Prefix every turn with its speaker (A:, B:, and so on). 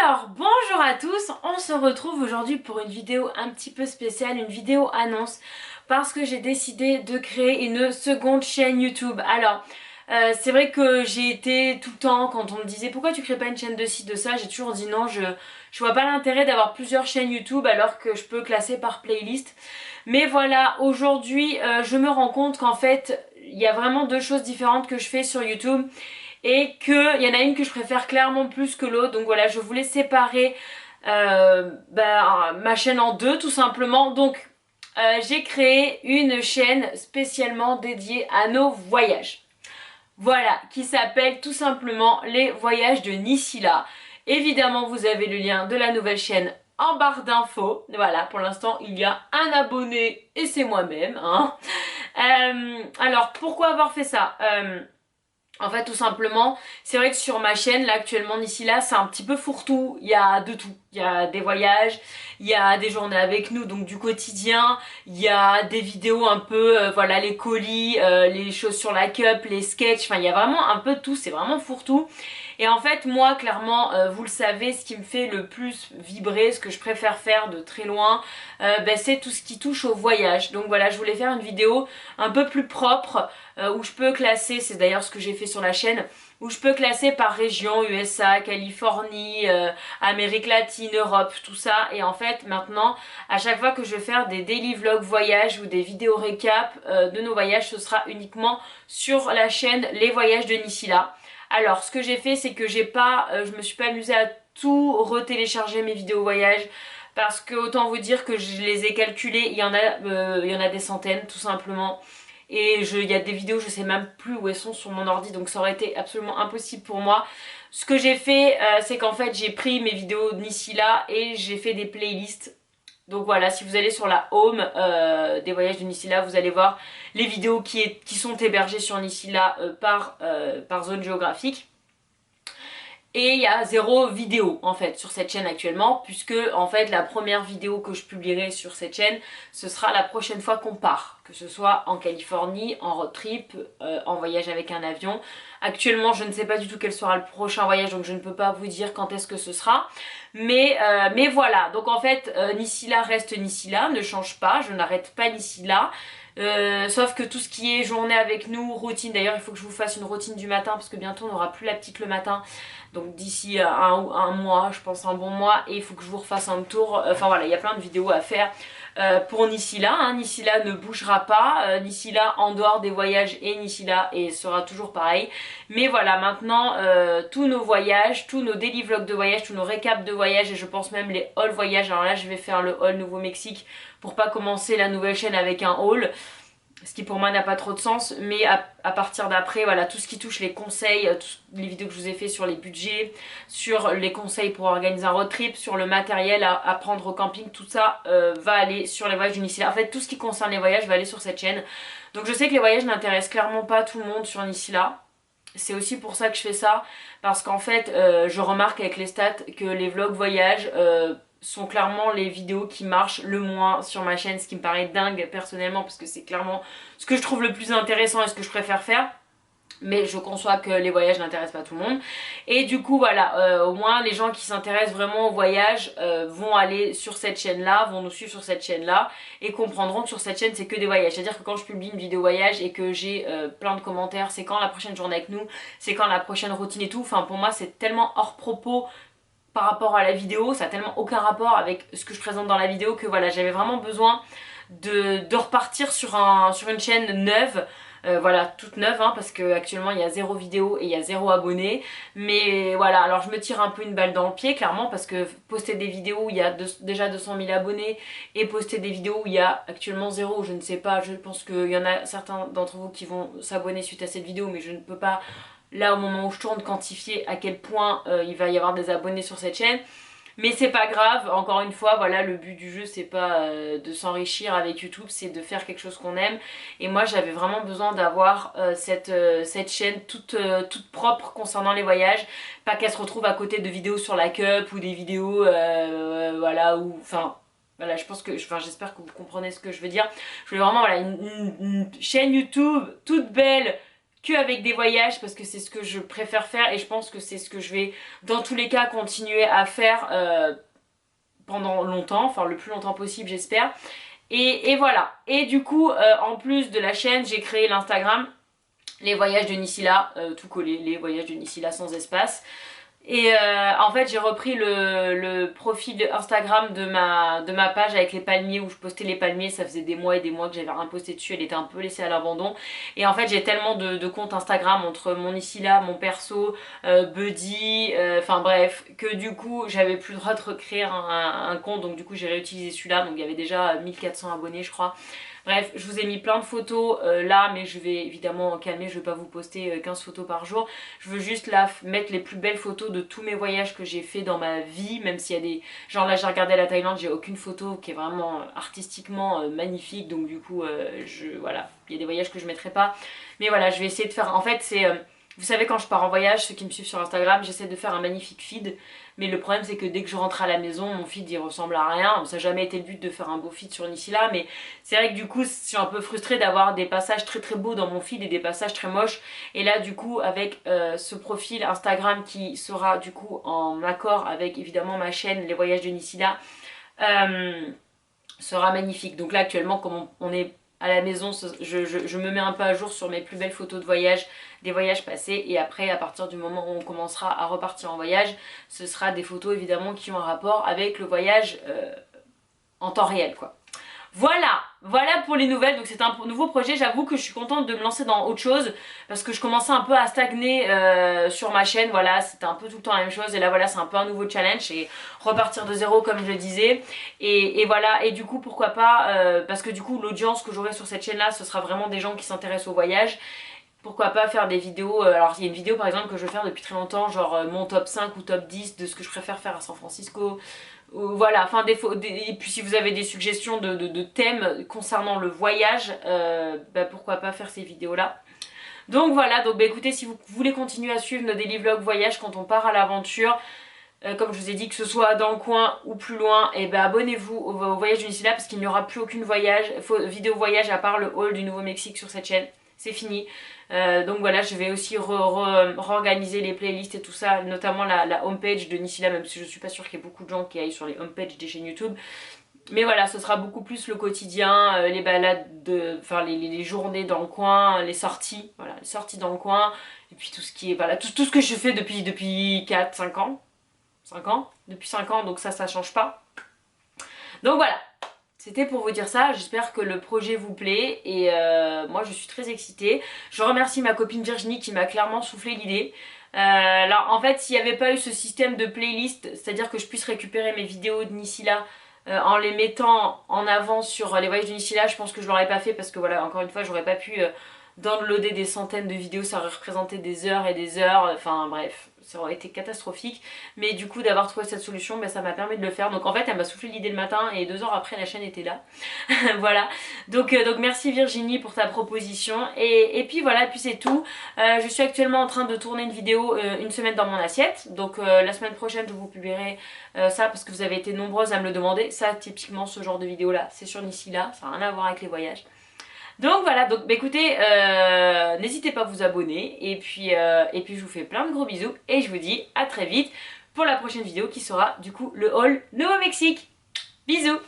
A: Alors, bonjour à tous, on se retrouve aujourd'hui pour une vidéo un petit peu spéciale, une vidéo annonce, parce que j'ai décidé de créer une seconde chaîne YouTube. Alors, c'est vrai que j'ai été tout le temps, quand on me disait pourquoi tu crées pas une chaîne de ci, de ça, j'ai toujours dit non, je vois pas l'intérêt d'avoir plusieurs chaînes YouTube alors que je peux classer par playlist. Mais voilà, aujourd'hui, je me rends compte qu'en fait, il y a vraiment deux choses différentes que je fais sur YouTube et qu'il y en a une que je préfère clairement plus que l'autre. Donc voilà, je voulais séparer ma chaîne en deux tout simplement. Donc j'ai créé une chaîne spécialement dédiée à nos voyages. Voilà, qui s'appelle tout simplement Les Voyages de Nisila. Évidemment, vous avez le lien de la nouvelle chaîne en barre d'infos. Voilà, pour l'instant, il y a un abonné et c'est moi-même. Hein. Alors, pourquoi avoir fait ça En fait, tout simplement, c'est vrai que sur ma chaîne, là, actuellement, d'ici là, c'est un petit peu fourre-tout. Il y a de tout. Il y a des voyages, il y a des journées avec nous, donc du quotidien. Il y a des vidéos un peu, voilà, les colis, les choses sur la cup, les sketchs. Enfin, il y a vraiment un peu de tout. C'est vraiment fourre-tout. Et en fait, moi, clairement, vous le savez, ce qui me fait le plus vibrer, ce que je préfère faire de très loin, c'est tout ce qui touche au voyage. Donc voilà, je voulais faire une vidéo un peu plus propre, où je peux classer, c'est d'ailleurs ce que j'ai fait sur la chaîne, où je peux classer par région, USA, Californie, Amérique latine, Europe, tout ça. Et en fait, maintenant, à chaque fois que je vais faire des daily vlogs voyages ou des vidéos récap de nos voyages, ce sera uniquement sur la chaîne Les Voyages de Nisila. Alors, ce que j'ai fait, c'est que je me suis pas amusée à tout retélécharger mes vidéos voyages. Parce que autant vous dire que je les ai calculées, il y en a des centaines tout simplement. Et il y a des vidéos, je sais même plus où elles sont sur mon ordi, donc ça aurait été absolument impossible pour moi. Ce que j'ai fait, c'est qu'en fait j'ai pris mes vidéos d'ici là et j'ai fait des playlists. Donc voilà, si vous allez sur la home des voyages de Nisila, vous allez voir les vidéos qui sont hébergées sur Nisila par zone géographique. Et il y a zéro vidéo en fait sur cette chaîne actuellement, puisque en fait la première vidéo que je publierai sur cette chaîne, ce sera la prochaine fois qu'on part, que ce soit en Californie, en road trip, en voyage avec un avion. Actuellement je ne sais pas du tout quel sera le prochain voyage, donc je ne peux pas vous dire quand est-ce que ce sera. Mais voilà, donc en fait Nisila reste Nisila, ne change pas, je n'arrête pas Nisila. Sauf que tout ce qui est journée avec nous, routine, d'ailleurs il faut que je vous fasse une routine du matin parce que bientôt on n'aura plus la petite le matin. Donc d'ici un mois, je pense un bon mois, et il faut que je vous refasse un tour. Enfin voilà, il y a plein de vidéos à faire pour Nisila. Hein. Nisila ne bougera pas. Nisila en dehors des voyages et Nisila et sera toujours pareil. Mais voilà, maintenant tous nos voyages, tous nos daily vlogs de voyage, tous nos récaps de voyage et je pense même les haul voyages. Alors là, je vais faire le haul Nouveau-Mexique pour pas commencer la nouvelle chaîne avec un haul. Ce qui pour moi n'a pas trop de sens, mais à partir d'après, voilà, tout ce qui touche les conseils, les vidéos que je vous ai fait sur les budgets, sur les conseils pour organiser un road trip, sur le matériel à prendre au camping, tout ça va aller sur les voyages du Nisila. En fait, tout ce qui concerne les voyages va aller sur cette chaîne. Donc je sais que les voyages n'intéressent clairement pas tout le monde sur Nisila. C'est aussi pour ça que je fais ça, parce qu'en fait, je remarque avec les stats que les vlogs voyages sont clairement les vidéos qui marchent le moins sur ma chaîne, ce qui me paraît dingue personnellement, parce que c'est clairement ce que je trouve le plus intéressant et ce que je préfère faire. Mais je conçois que les voyages n'intéressent pas tout le monde. Et du coup, voilà, au moins les gens qui s'intéressent vraiment aux voyages vont aller sur cette chaîne-là, vont nous suivre sur cette chaîne-là et comprendront que sur cette chaîne, c'est que des voyages. C'est-à-dire que quand je publie une vidéo voyage et que j'ai plein de commentaires, c'est quand la prochaine journée avec nous, c'est quand la prochaine routine et tout. Enfin, pour moi, c'est tellement hors propos par rapport à la vidéo, ça a tellement aucun rapport avec ce que je présente dans la vidéo que voilà, j'avais vraiment besoin de repartir sur une chaîne neuve, voilà, toute neuve, hein, parce qu'actuellement il y a zéro vidéo et il y a zéro abonné. Mais voilà, alors je me tire un peu une balle dans le pied, clairement, parce que poster des vidéos où il y a déjà 200 000 abonnés et poster des vidéos où il y a actuellement zéro, je ne sais pas, je pense qu'il y en a certains d'entre vous qui vont s'abonner suite à cette vidéo, mais je ne peux pas là au moment où je tourne quantifier à quel point il va y avoir des abonnés sur cette chaîne. Mais c'est pas grave, encore une fois, voilà, le but du jeu c'est pas de s'enrichir avec YouTube, c'est de faire quelque chose qu'on aime. Et moi j'avais vraiment besoin d'avoir cette chaîne toute propre concernant les voyages, pas qu'elle se retrouve à côté de vidéos sur la cup ou des vidéos, voilà, ou enfin... Voilà, je pense que, enfin, j'espère que vous comprenez ce que je veux dire. Je voulais vraiment, voilà, une chaîne YouTube toute belle, que avec des voyages parce que c'est ce que je préfère faire et je pense que c'est ce que je vais dans tous les cas continuer à faire pendant longtemps, enfin le plus longtemps possible j'espère. Et voilà. Et du coup, en plus de la chaîne, j'ai créé l'Instagram, les voyages de Nisila, tout collé, les voyages de Nisila sans espace. Et en fait j'ai repris le profil Instagram de ma page avec les palmiers où je postais les palmiers, ça faisait des mois et des mois que j'avais rien posté dessus, elle était un peu laissée à l'abandon. Et en fait j'ai tellement de comptes Instagram entre mon ici là, mon perso, Buddy, enfin bref, que du coup j'avais plus le droit de recréer un compte, donc du coup j'ai réutilisé celui-là, donc il y avait déjà 1400 abonnés je crois. Bref, je vous ai mis plein de photos là, mais je vais évidemment calmer, je vais pas vous poster 15 photos par jour. Je veux juste là mettre les plus belles photos de tous mes voyages que j'ai fait dans ma vie, même s'il y a des... Genre là j'ai regardé la Thaïlande, j'ai aucune photo qui est vraiment artistiquement magnifique, donc du coup, voilà, il y a des voyages que je mettrai pas. Mais voilà, je vais essayer de faire... En fait, c'est... vous savez quand je pars en voyage, ceux qui me suivent sur Instagram, j'essaie de faire un magnifique feed. Mais le problème c'est que dès que je rentre à la maison, mon feed il ressemble à rien. Ça n'a jamais été le but de faire un beau feed sur Nisila, mais c'est vrai que du coup je suis un peu frustrée d'avoir des passages très très beaux dans mon feed et des passages très moches. Et là du coup avec ce profil Instagram qui sera du coup en accord avec évidemment ma chaîne Les Voyages de Nisila, sera magnifique. Donc là actuellement comme on est à la maison, je me mets un peu à jour sur mes plus belles photos de voyage, des voyages passés, et après à partir du moment où on commencera à repartir en voyage, ce sera des photos évidemment qui ont un rapport avec le voyage en temps réel quoi. Voilà, voilà pour les nouvelles, donc c'est un nouveau projet, j'avoue que je suis contente de me lancer dans autre chose parce que je commençais un peu à stagner sur ma chaîne, voilà, c'était un peu tout le temps la même chose et là voilà c'est un peu un nouveau challenge et repartir de zéro comme je le disais et voilà, et du coup pourquoi pas, parce que du coup l'audience que j'aurai sur cette chaîne là ce sera vraiment des gens qui s'intéressent au voyage. Pourquoi pas faire des vidéos, alors il y a une vidéo par exemple que je veux faire depuis très longtemps, genre mon top 5 ou top 10 de ce que je préfère faire à San Francisco. Voilà, enfin et puis si vous avez des suggestions de thèmes concernant le voyage, bah, pourquoi pas faire ces vidéos là. Donc voilà, donc bah, écoutez, si vous voulez continuer à suivre nos daily vlogs voyage quand on part à l'aventure, comme je vous ai dit, que ce soit dans le coin ou plus loin, et ben abonnez-vous au voyage du Nisila parce qu'il n'y aura plus aucune vidéo voyage à part le haul du Nouveau-Mexique sur cette chaîne. C'est fini. Donc voilà, je vais aussi réorganiser les playlists et tout ça, notamment la homepage de Nisila, même si je suis pas sûre qu'il y ait beaucoup de gens qui aillent sur les homepages des chaînes YouTube. Mais voilà, ce sera beaucoup plus le quotidien, les balades, enfin les journées dans le coin, les sorties, voilà, les sorties dans le coin, et puis tout ce qui est, voilà, tout ce que je fais depuis 4-5 ans. 5 ans, depuis 5 ans, donc ça change pas. Donc voilà, c'était pour vous dire ça, j'espère que le projet vous plaît et moi je suis très excitée. Je remercie ma copine Virginie qui m'a clairement soufflé l'idée. Alors en fait s'il n'y avait pas eu ce système de playlist, c'est-à-dire que je puisse récupérer mes vidéos de Nisila en les mettant en avant sur les voyages de Nisila, je pense que je l'aurais pas fait parce que voilà, encore une fois j'aurais pas pu downloader des centaines de vidéos, ça aurait représenté des heures et des heures, enfin bref, ça aurait été catastrophique. Mais du coup d'avoir trouvé cette solution, ben, ça m'a permis de le faire. Donc en fait elle m'a soufflé l'idée le matin et 2 heures après la chaîne était là. Voilà, donc merci Virginie pour ta proposition. Et puis voilà, et puis c'est tout. Je suis actuellement en train de tourner une vidéo une semaine dans mon assiette. Donc la semaine prochaine je vous publierai ça parce que vous avez été nombreuses à me le demander. Ça typiquement ce genre de vidéo là, c'est sur Nisila, ça n'a rien à voir avec les voyages. Donc voilà, donc bah, écoutez, n'hésitez pas à vous abonner et puis je vous fais plein de gros bisous et je vous dis à très vite pour la prochaine vidéo qui sera du coup le haul Nouveau-Mexique. Bisous!